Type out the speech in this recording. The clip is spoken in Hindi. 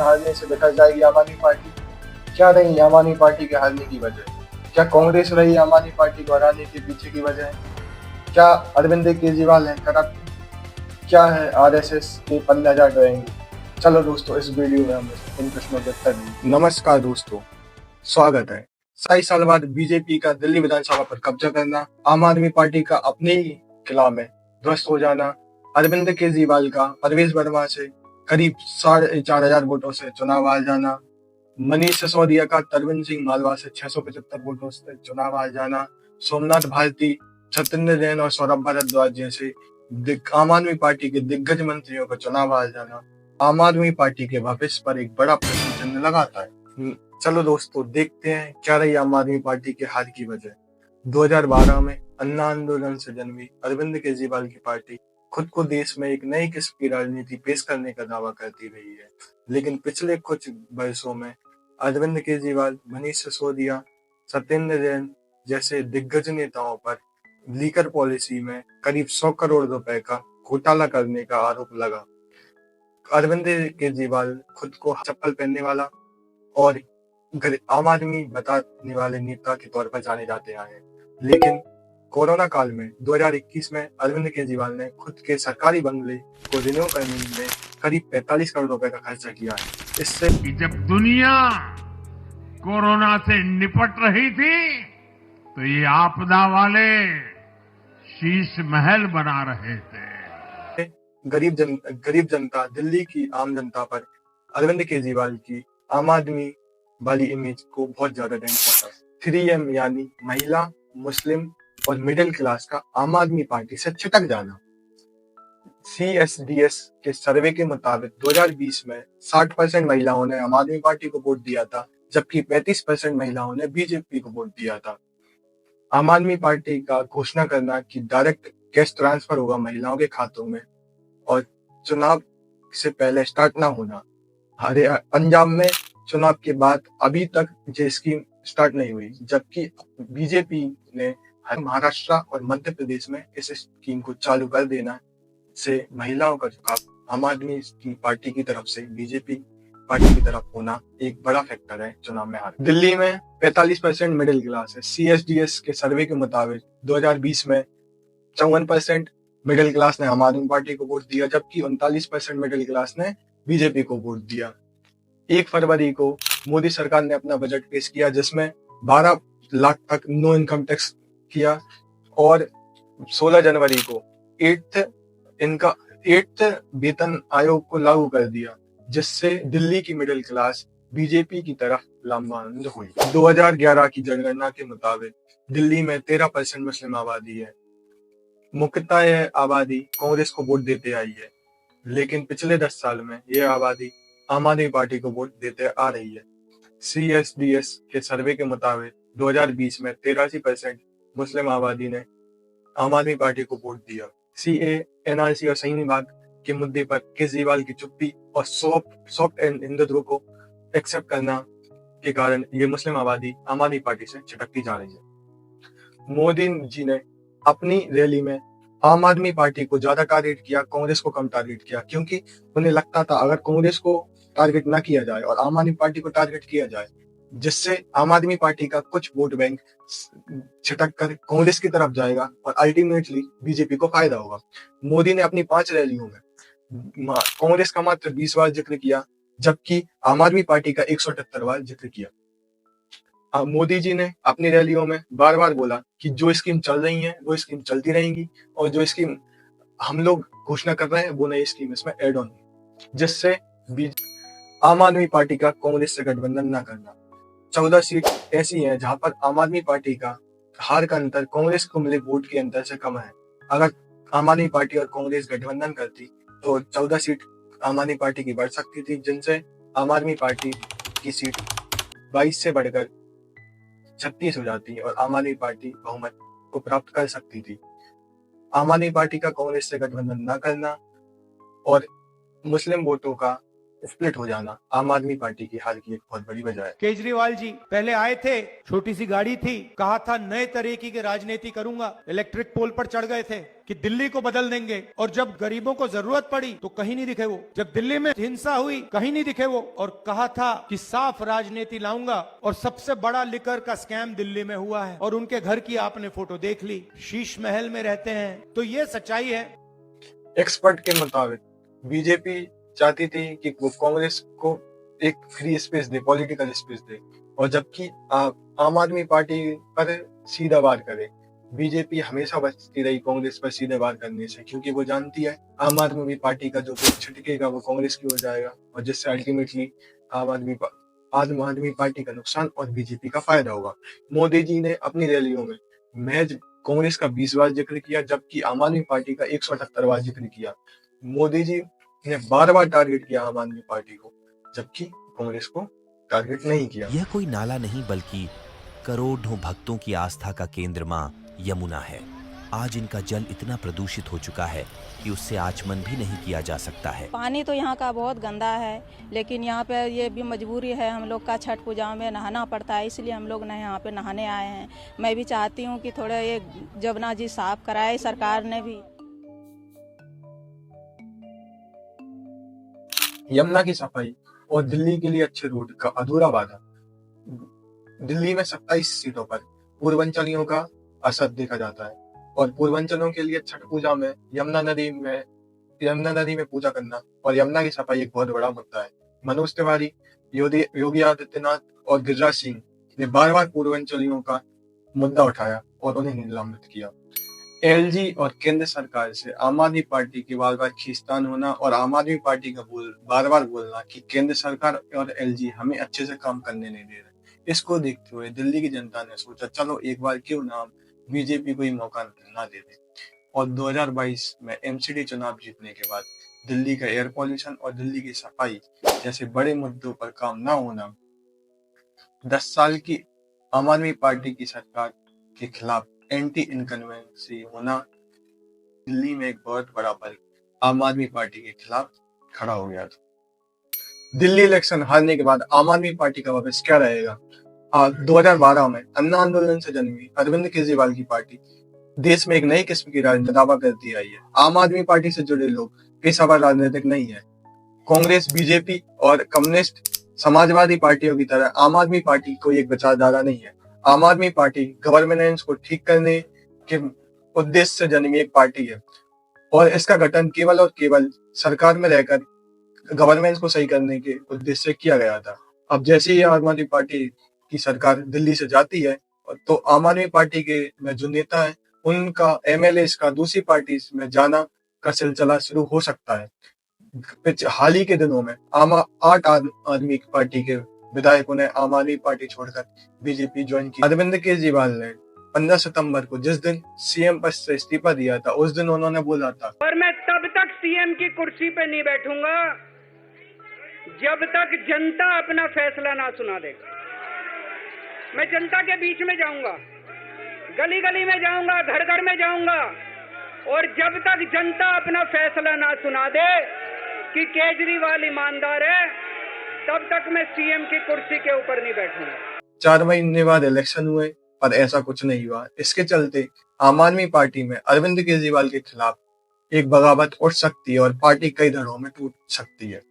हारने से बेहतर जाएगी आम आदमी पार्टी। क्या रही आम आदमी पार्टी के हारने की वजह? क्या कांग्रेस रही आम आदमी पार्टी को हराने के पीछे की वजह? क्या अरविंद केजरीवाल है करप्ट? क्या है आरएसएस के 15,000 ड्राइंग? चलो दोस्तों, इस वीडियो में हम इन प्रश्नों के उत्तर देंगे। नमस्कार दोस्तों, स्वागत है। 27 साल बाद बीजेपी का दिल्ली विधानसभा पर कब्जा करना, आम आदमी पार्टी का अपने ही किला में ध्वस्त हो जाना, अरविंद केजरीवाल का परवेश वर्मा से करीब 4,500 वोटों से चुनाव हार जाना, मनीष सिसोदिया का तरविंद सिंह मालवा से 675 वोटों से चुनाव हार जाना, सोमनाथ भारती, सत्येंद्र जैन और सौरभ भारद्वाज जैसे आम आदमी पार्टी के दिग्गज मंत्रियों का चुनाव हार जाना आम आदमी पार्टी के भविष्य पर एक बड़ा प्रश्न चिन्ह लगाता है। चलो दोस्तों, देखते हैं क्या रही आम आदमी पार्टी के हार की वजह। 2012 में अन्ना आंदोलन से जन्मी अरविंद केजरीवाल की पार्टी खुद को देश में एक नई किस्म की राजनीति पेश करने का दावा करती रही है, लेकिन पिछले कुछ वर्षों में अरविंद केजरीवाल, मनीष सिसोदिया, सत्येंद्र जैन जैसे दिग्गज नेताओं पर लीकर पॉलिसी में करीब 100 करोड़ रुपए का घोटाला करने का आरोप लगा। अरविंद केजरीवाल खुद को चप्पल पहनने वाला और आम आदमी बताने वाले नेता के तौर पर जाने जाते आए हैं, लेकिन कोरोना काल में 2021 में अरविंद केजरीवाल ने खुद के सरकारी बंगले को रिन्यू करने में करीब 45 करोड़ रुपए का खर्चा किया है। इससे जब दुनिया कोरोना से निपट रही थी तो ये आपदा वाले शीश महल बना रहे थे। गरीब जनता, दिल्ली की आम जनता पर अरविंद केजरीवाल की आम आदमी वाली इमेज को बहुत ज्यादा डैमेज पहुंचा। 3M यानी महिला, मुस्लिम और मिडिल क्लास का आम आदमी पार्टी से छिटक जाना। CSDS के सर्वे के मुताबिक 2020 में 60% महिलाओं ने आम आदमी पार्टी को वोट दिया था, जबकि 35% महिलाओं ने बीजेपी को वोट दिया था। आम आदमी पार्टी का घोषणा करना कि डायरेक्ट कैश ट्रांसफर होगा महिलाओं के खातों में और चुनाव से पहले स्टार्ट ना होना। पंजाब में चुनाव के बाद अभी तक ये स्कीम स्टार्ट नहीं हुई, जबकि बीजेपी ने महाराष्ट्र और मध्य प्रदेश में इस स्कीम को चालू कर देना से महिलाओं का झुकाव आम आदमी की पार्टी की तरफ से बीजेपी पार्टी की तरफ होना एक बड़ा फैक्टर है चुनाव में हार। दिल्ली में 45% मिडिल क्लास है। CSDS के सर्वे के मुताबिक 2020 में 54% मिडिल क्लास ने आम आदमी पार्टी को वोट दिया, जबकि 39% मिडिल क्लास ने बीजेपी को वोट दिया। 1 फरवरी को मोदी सरकार ने अपना बजट पेश किया, जिसमें 12 लाख तक नो इनकम टैक्स किया और 16 जनवरी को 8th वेतन आयोग को लागू कर दिया, जिससे दिल्ली की मिडिल क्लास बीजेपी की तरफ लामबंद हुई। 2011 की जनगणना के मुताबिक दिल्ली में 13% मुस्लिम आबादी है। मुख्यतः यह आबादी कांग्रेस को वोट देते आई है, लेकिन पिछले 10 साल में यह आबादी आम आदमी पार्टी को वोट देते आ रही है। CSDS के सर्वे के मुताबिक 2020 में 83% मुस्लिम आबादी ने आम आदमी पार्टी को वोट दिया। CA, NRC और संघ विभाग के मुद्दे पर केजरीवाल की चुप्पी और सॉफ्ट एंड हिंदुत्व को एक्सेप्ट करना के कारण ये मुस्लिम आबादी आम आदमी पार्टी से छिटकती जा रही है। मोदी जी ने अपनी रैली में आम आदमी पार्टी को ज्यादा टारगेट किया, कांग्रेस को कम टारगेट किया, क्योंकि उन्हें लगता था अगर कांग्रेस को टारगेट ना किया जाए और आम आदमी पार्टी को टारगेट किया जाए, जिससे आम आदमी पार्टी का कुछ वोट बैंक छिटक कर कांग्रेस की तरफ जाएगा और अल्टीमेटली बीजेपी को फायदा होगा। मोदी ने अपनी 5 रैलियों में कांग्रेस का मात्र 20 बार जिक्र किया, जबकि आम आदमी पार्टी का 178 बार जिक्र किया। मोदी जी ने अपनी रैलियों में बार बार बोला कि जो स्कीम चल रही है वो स्कीम चलती रहेंगी और जो स्कीम हम लोग घोषणा कर रहे हैं वो नई स्कीम इसमें एड ऑन, जिससे आम आदमी पार्टी का कांग्रेस से गठबंधन न करना। 14 सीट ऐसी हैं जहां पर आम आदमी पार्टी का हार का अंतर कांग्रेस को मिले वोट के अंतर से कम है। अगर आम आदमी पार्टी और कांग्रेस गठबंधन करती तो 14 सीट आम आदमी पार्टी की बढ़ सकती थी, जिनसे आम आदमी पार्टी की सीट 22 से बढ़कर 36 हो जाती और आम आदमी पार्टी बहुमत को प्राप्त कर सकती थी। आम आदमी पार्टी का कांग्रेस से गठबंधन न करना और मुस्लिम वोटों का स्प्लिट हो जाना आम आदमी पार्टी की हार की एक बहुत बड़ी वजह है। केजरीवाल जी पहले आए थे, छोटी सी गाड़ी थी, कहा था नए तरीके की राजनीति करूंगा, इलेक्ट्रिक पोल पर चढ़ गए थे कि दिल्ली को बदल देंगे, और जब गरीबों को जरूरत पड़ी तो कहीं नहीं दिखे वो। जब दिल्ली में हिंसा हुई कहीं नहीं दिखे वो, और कहा था कि साफ राजनीति लाऊंगा, और सबसे बड़ा लिकर का स्कैम दिल्ली में हुआ है, और उनके घर की आपने फोटो देख ली, शीश महल में रहते हैं। तो ये सच्चाई है। एक्सपर्ट के मुताबिक बीजेपी चाहती थी कि वो कांग्रेस को एक फ्री स्पेस दे, पॉलिटिकल स्पेस दे, और जबकि आम आदमी पार्टी पर सीधा वार करे। बीजेपी हमेशा बचती रही कांग्रेस पर सीधे वार करने से, क्योंकि वो जानती है आम आदमी पार्टी का जो कुछ छिटकेगा वो कांग्रेस की हो जाएगा, और जिससे अल्टीमेटली आम आदमी पार्टी का नुकसान और बीजेपी का फायदा होगा। मोदी जी ने अपनी रैलियों में महज कांग्रेस का 20 बार जिक्र किया, जबकि आम आदमी पार्टी का 178 बार जिक्र किया। मोदी जी ने बार-बार टारगेट किया आम आदमी पार्टी को, जबकि कांग्रेस को टारगेट नहीं किया। यह कोई नाला नहीं बल्कि करोड़ों भक्तों की आस्था का केंद्र मां यमुना है। आज इनका जल इतना प्रदूषित हो चुका है कि उससे आचमन भी नहीं किया जा सकता है। पानी तो यहाँ का बहुत गंदा है, लेकिन यहाँ पे ये भी मजबूरी है हम लोग का, छठ पूजा में नहाना पड़ता है, इसलिए हम लोग यहाँ पे नहाने आए हैं। मैं भी चाहती हूँ कि थोड़ा ये जमुना जी साफ कराए सरकार ने भी। यमुना की सफाई और दिल्ली के लिए अच्छे रोड का अधूरा वादा। दिल्ली में 27 सीटों पर पूर्वांचलियों का असर देखा जाता है, और पूर्वांचलों के लिए छठ पूजा में यमुना नदी में पूजा करना और यमुना की सफाई एक बहुत बड़ा मुद्दा है। मनोज तिवारी, योगी आदित्यनाथ और गिरिराज सिंह ने बार बार पूर्वांचलियों का मुद्दा उठाया और उन्हें निलंबित किया। एलजी और केंद्र सरकार से आम आदमी पार्टी की बार बार खींचतान होना और आम आदमी पार्टी का बार बार बोलना कि केंद्र सरकार और एलजी हमें अच्छे से काम करने नहीं दे रहे, इसको देखते हुए दिल्ली की जनता ने सोचा चलो एक बार क्यों ना बीजेपी को ही मौका ना दे दे, और 2022 में एमसीडी चुनाव जीतने के बाद दिल्ली का एयर पॉल्यूशन और दिल्ली की सफाई जैसे बड़े मुद्दों पर काम ना होना, 10 साल की आम आदमी पार्टी की सरकार के खिलाफ एंटी इनकन्वेंसी होना, दिल्ली में एक बहुत बड़ा वर्ग आम आदमी पार्टी के खिलाफ खड़ा हो गया था। दिल्ली इलेक्शन हारने के बाद आम आदमी पार्टी का भविष्य क्या रहेगा? 2012 में अन्ना आंदोलन से जन्मी अरविंद केजरीवाल की पार्टी देश में एक नई किस्म की राजनीति दावा करती आई है। आम आदमी पार्टी से जुड़े लोग पेशेवर राजनीतिक नहीं है। कांग्रेस, बीजेपी और कम्युनिस्ट समाजवादी पार्टियों की तरह आम आदमी पार्टी कोई एक विचारधारा नहीं है। आम आदमी पार्टी गवर्नेंस को ठीक करने के उद्देश्य से जन्मी एक पार्टी है, और इसका गठन केवल और केवल सरकार में रहकर गवर्नेंस को सही करने के उद्देश्य से किया गया था। अब जैसे ही आम आदमी पार्टी की सरकार दिल्ली से जाती है, तो आम आदमी पार्टी के में जो नेता है उनका एमएलए का दूसरी पार्टी में जाना का सिलसिला शुरू हो सकता है। हाल ही के दिनों में 8 आदमी पार्टी के विधायकों ने आम आदमी पार्टी छोड़कर बीजेपी ज्वाइन की। अरविंद केजरीवाल ने 15 सितंबर को जिस दिन सीएम पद से इस्तीफा दिया था, उस दिन उन्होंने बोला था, और मैं तब तक सीएम की कुर्सी पे नहीं बैठूंगा जब तक जनता अपना फैसला ना सुना दे। मैं जनता के बीच में जाऊंगा, गली गली में जाऊंगा, घर घर में जाऊंगा, और जब तक जनता अपना फैसला ना सुना दे कि केजरीवाल ईमानदार है, तब तक मैं सीएम की कुर्सी के ऊपर नहीं बैठूंगा। 4 महीने बाद इलेक्शन हुए पर ऐसा कुछ नहीं हुआ। इसके चलते आम आदमी पार्टी में अरविंद केजरीवाल के खिलाफ एक बगावत उठ सकती है और पार्टी कई धड़ों में टूट सकती है।